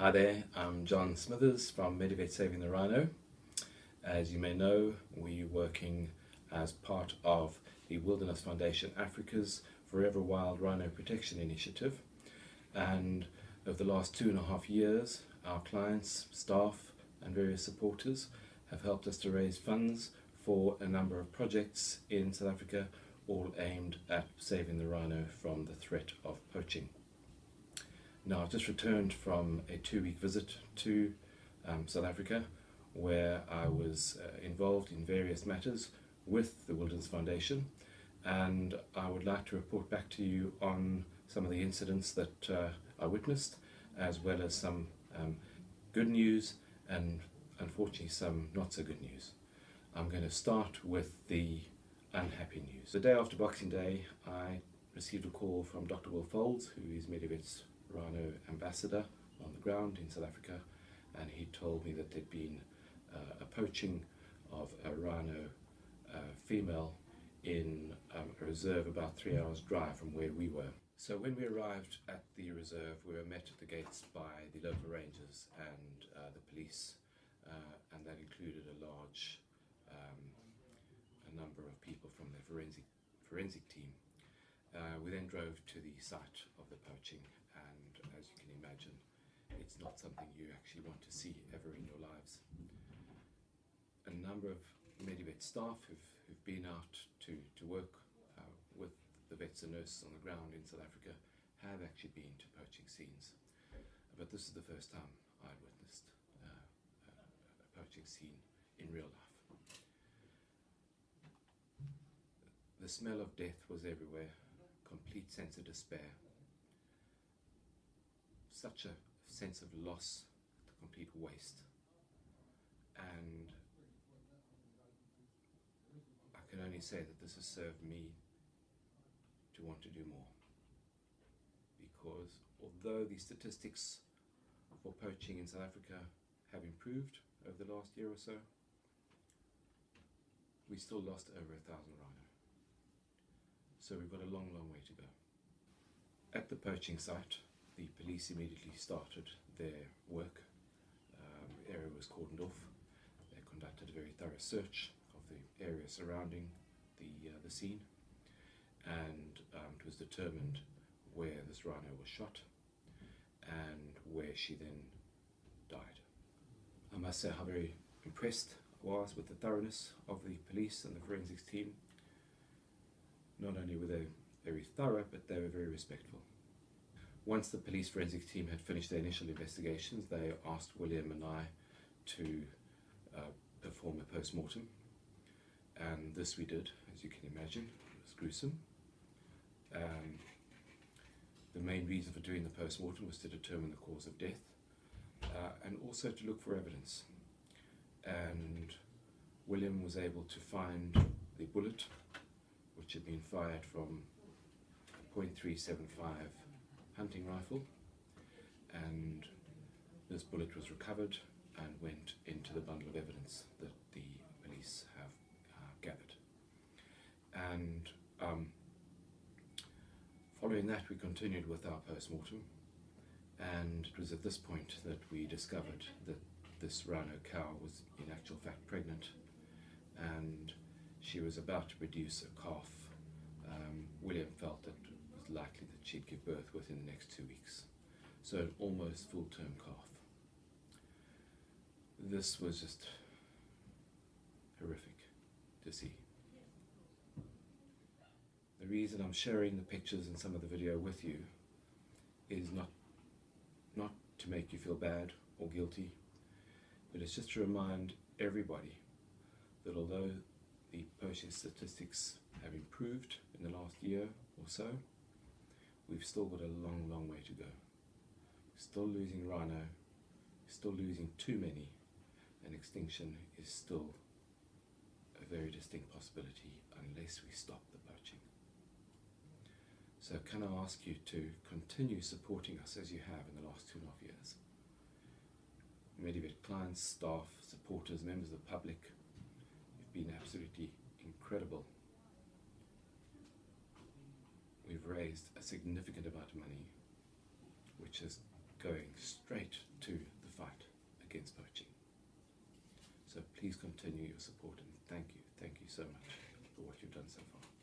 Hi there, I'm John Smithers from Medivet Saving the Rhino. As you may know, we're working as part of the Wilderness Foundation Africa's Forever Wild Rhino Protection Initiative, and over the last 2.5 years our clients, staff and various supporters have helped us to raise funds for a number of projects in South Africa, all aimed at saving the rhino from the threat of poaching. Now, I've just returned from a 2-week visit to South Africa, where I was involved in various matters with the Wilderness Foundation, and I would like to report back to you on some of the incidents that I witnessed, as well as some good news and unfortunately some not so good news. I'm going to start with the unhappy news. The day after Boxing Day, I received a call from Dr. Will Folds, who is Medivet's Rhino ambassador on the ground in South Africa, and he told me that there'd been a poaching of a rhino female in a reserve about 3 hours drive from where we were. So when we arrived at the reserve, we were met at the gates by the local rangers and the police, and that included a large number of people from the forensic team. We then drove to the site of the poaching, and as you can imagine, it's not something you actually want to see ever in your lives. A number of Medivet staff who've been out to work with the vets and nurses on the ground in South Africa have actually been to poaching scenes, but this is the first time I'd witnessed a poaching scene in real life. The smell of death was everywhere, complete sense of despair, such a sense of loss, complete waste, and I can only say that this has served me to want to do more, because although the statistics for poaching in South Africa have improved over the last year or so, we still lost over 1,000 rhino. So we've got a long way to go. At the poaching site, the police immediately started their work. The area was cordoned off. They conducted a very thorough search of the area surrounding the scene, and it was determined where this rhino was shot and where she then died. I must say how very impressed I was with the thoroughness of the police and the forensics team. Not only were they very thorough, but they were very respectful. Once the police forensics team had finished their initial investigations, they asked William and I to perform a post-mortem, and this we did, as you can imagine. It was gruesome. The main reason for doing the post-mortem was to determine the cause of death, and also to look for evidence. And William was able to find the bullet, which had been fired from a .375 hunting rifle, and this bullet was recovered and went into the bundle of evidence that the police have gathered. And following that, we continued with our post-mortem, and it was at this point that we discovered that this rhino cow was in actual fact pregnant, and she was about to produce a calf. William felt that it was likely that she'd give birth within the next 2 weeks, so an almost full-term calf. This was just horrific to see. The reason I'm sharing the pictures and some of the video with you is not to make you feel bad or guilty, but it's just to remind everybody that although the poaching statistics have improved in the last year or so, we've still got a long way to go. We're still losing rhino, we're still losing too many, and extinction is still a very distinct possibility unless we stop the poaching. So can I ask you to continue supporting us as you have in the last 2.5 years? Medivet clients, staff, supporters, members of the public, you've been absolutely incredible. We've raised a significant amount of money, which has going straight to the fight against poaching. So please continue your support, and thank you so much for what you've done so far.